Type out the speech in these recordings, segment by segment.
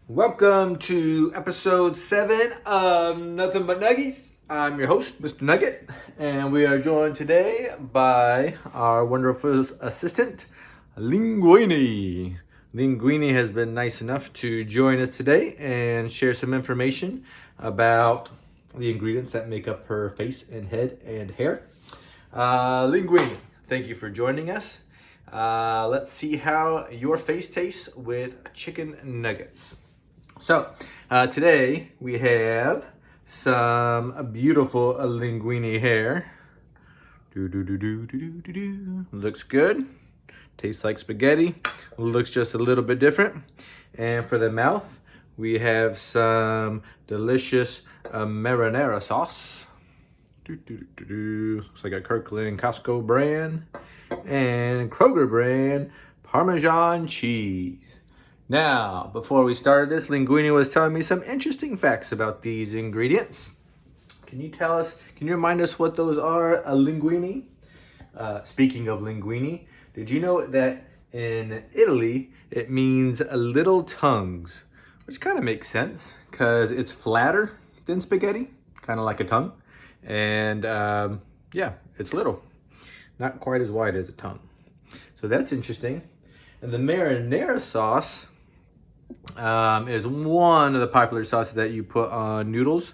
Welcome to episode 7 of Nothing But Nuggies. I'm your host, Mr. Nugget, and we are joined today by our wonderful assistant, Linguine. Linguine has been nice enough to join us today and share some information about the ingredients that make up her face and head and hair. Linguine, thank you for joining us. Let's see how your face tastes with chicken nuggets. So today we have some beautiful linguine hair. Looks good. Tastes like spaghetti. Looks just a little bit different. And for the mouth, we have some delicious marinara sauce. Looks like a Kirkland Costco brand and Kroger brand Parmesan cheese. Now, before we started this, Linguine was telling me some interesting facts about these ingredients. Can you remind us what those are, Linguine? Speaking of linguine, did you know that in Italy, it means little tongues, which kind of makes sense because it's flatter than spaghetti, kind of like a tongue. And yeah, it's little, not quite as wide as a tongue. So that's interesting. And the marinara sauce is one of the popular sauces that you put on noodles.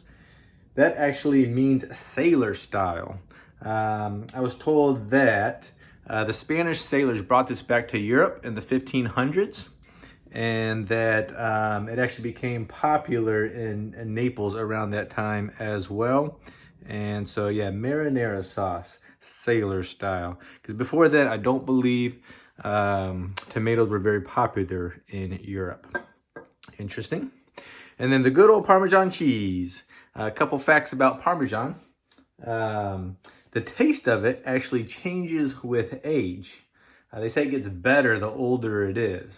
That actually means sailor style. I was told that the Spanish sailors brought this back to Europe in the 1500s, and that it actually became popular in Naples around that time as well. And so yeah, marinara sauce, sailor style. Because before that, I don't believe tomatoes were very popular in Europe. Interesting. And then the good old Parmesan cheese. A couple facts about Parmesan. The taste of it actually changes with age. They say it gets better the older it is.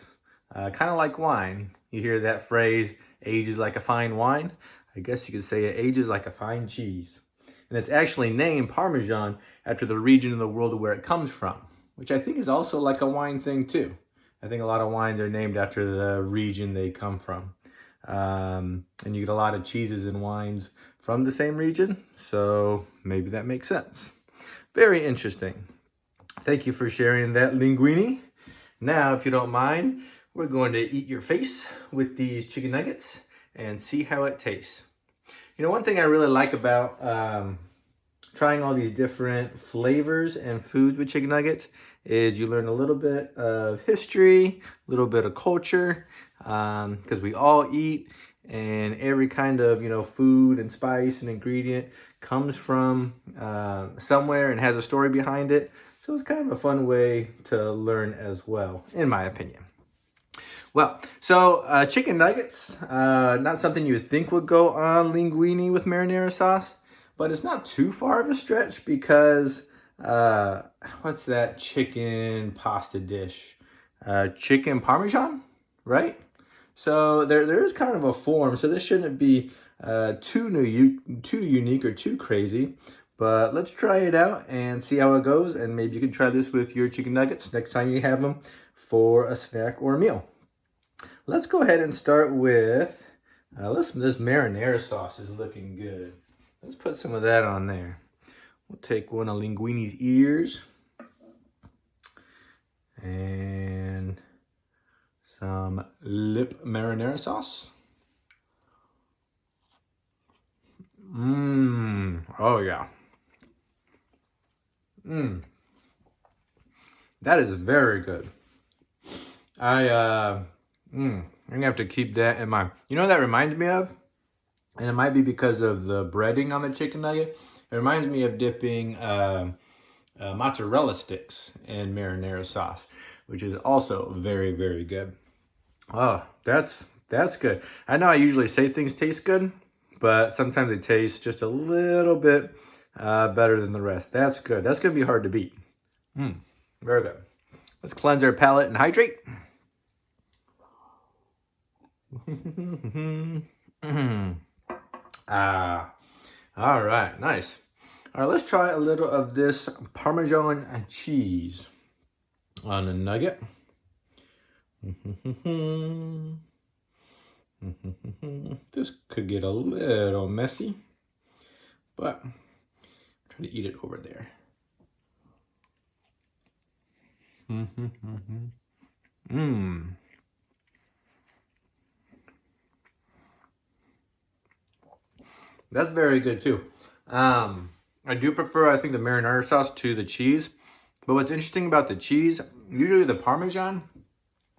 Kind of like wine. You hear that phrase, age is like a fine wine. I guess you could say it ages like a fine cheese. And it's actually named Parmesan after the region of the world where it comes from, which I think is also like a wine thing too. I think a lot of wines are named after the region they come from. And you get a lot of cheeses and wines from the same region, so maybe that makes sense. Very interesting. Thank you for sharing that, Linguine. Now, if you don't mind, we're going to eat your face with these chicken nuggets and see how it tastes. You know, one thing I really like about trying all these different flavors and foods with chicken nuggets is you learn a little bit of history, a little bit of culture, because we all eat, and every kind of food and spice and ingredient comes from somewhere and has a story behind it. So it's kind of a fun way to learn as well, in my opinion. Well, so chicken nuggets, not something you would think would go on linguine with marinara sauce, but it's not too far of a stretch because what's that chicken pasta dish? Chicken Parmesan, right? So there is kind of a form, so this shouldn't be too unique or too crazy. But let's try it out and see how it goes, and maybe you can try this with your chicken nuggets next time you have them for a snack or a meal. Let's go ahead and start with, this marinara sauce is looking good. Let's put some of that on there. We'll take one of Linguine's ears and some lip marinara sauce. Oh yeah. That is very good. I'm gonna have to keep that in mind. You know what that reminds me of? And it might be because of the breading on the chicken nugget. It reminds me of dipping mozzarella sticks in marinara sauce, which is also very, very good. Oh, that's good. I know I usually say things taste good, but sometimes they taste just a little bit better than the rest. That's good. That's gonna be hard to beat. Very good. Let's cleanse our palate and hydrate. All right, nice. All right, let's try a little of this Parmesan cheese on a nugget. This could get a little messy, but try to eat it over there. Mmm. That's very good too. I do prefer, I think, the marinara sauce to the cheese. But what's interesting about the cheese, usually the Parmesan,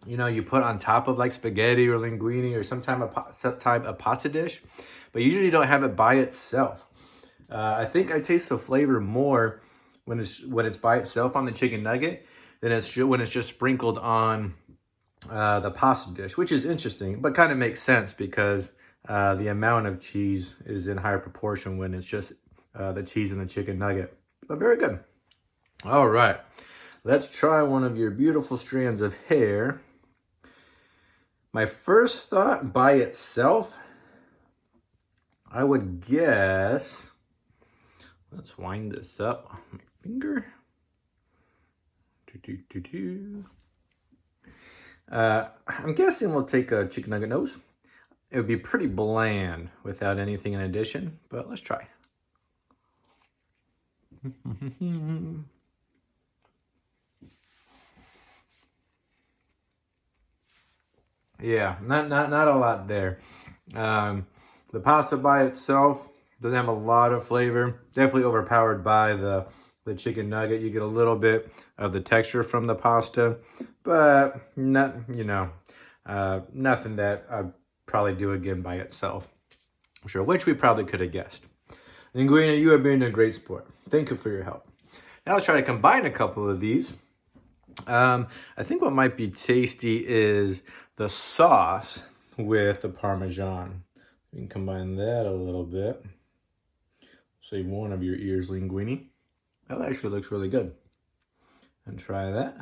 you know, you put on top of like spaghetti or linguine or some type of pasta dish, but usually you don't have it by itself. I think I taste the flavor more when it's by itself on the chicken nugget than when it's just sprinkled on the pasta dish, which is interesting, but kind of makes sense because the amount of cheese is in higher proportion when it's just the cheese and the chicken nugget. But very good. All right, let's try one of your beautiful strands of hair. My first thought by itself, I would guess, let's wind this up on my finger. I'm guessing we'll take a chicken nugget nose. It would be pretty bland without anything in addition, but let's try. Yeah, not a lot there. The pasta by itself doesn't have a lot of flavor. Definitely overpowered by the chicken nugget. You get a little bit of the texture from the pasta, but not, you know, nothing that I'd probably do again by itself. I'm sure, which we probably could have guessed. Linguine, you have been a great sport. Thank you for your help. Now let's try to combine a couple of these. I think what might be tasty is the sauce with the Parmesan. We can combine that a little bit. Save one of your ears, Linguine. That actually looks really good. And try that.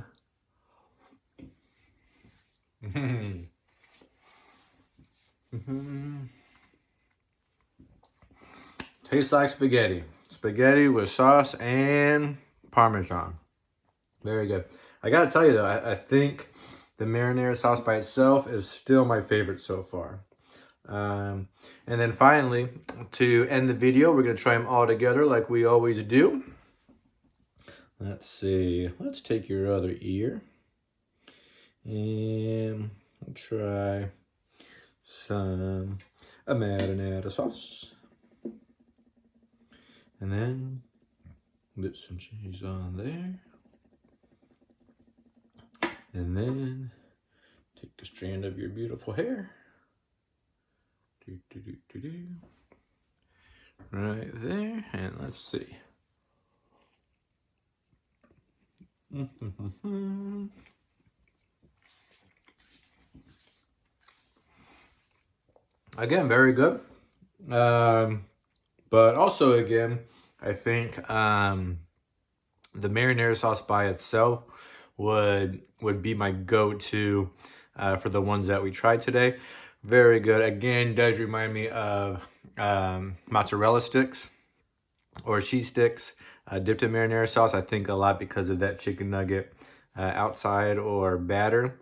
Tastes like spaghetti. Spaghetti with sauce and Parmesan. Very good. I gotta tell you though, I think the marinara sauce by itself is still my favorite so far. And then finally, to end the video, we're gonna try them all together like we always do. Let's see, let's take your other ear and we'll try some marinara sauce. And then get some cheese on there. And then take a strand of your beautiful hair. Right there. And let's see. Again, very good. But also, again, I think the marinara sauce by itself would be my go-to for the ones that we tried today. Very good. Again, does remind me of mozzarella sticks or cheese sticks dipped in marinara sauce. I think a lot because of that chicken nugget outside or batter.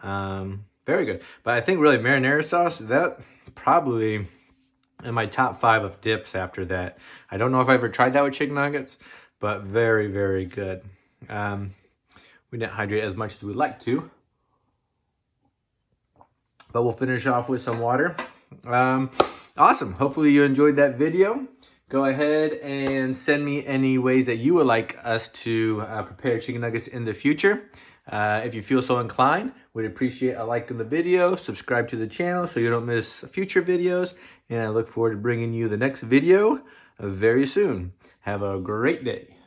Very good. But I think really marinara sauce, that probably in my top 5 of dips after that. I don't know if I ever tried that with chicken nuggets, but very, very good. We didn't hydrate as much as we'd like to. But we'll finish off with some water. Awesome. Hopefully you enjoyed that video. Go ahead and send me any ways that you would like us to prepare chicken nuggets in the future. If you feel so inclined, we'd appreciate a like on the video. Subscribe to the channel so you don't miss future videos. And I look forward to bringing you the next video very soon. Have a great day.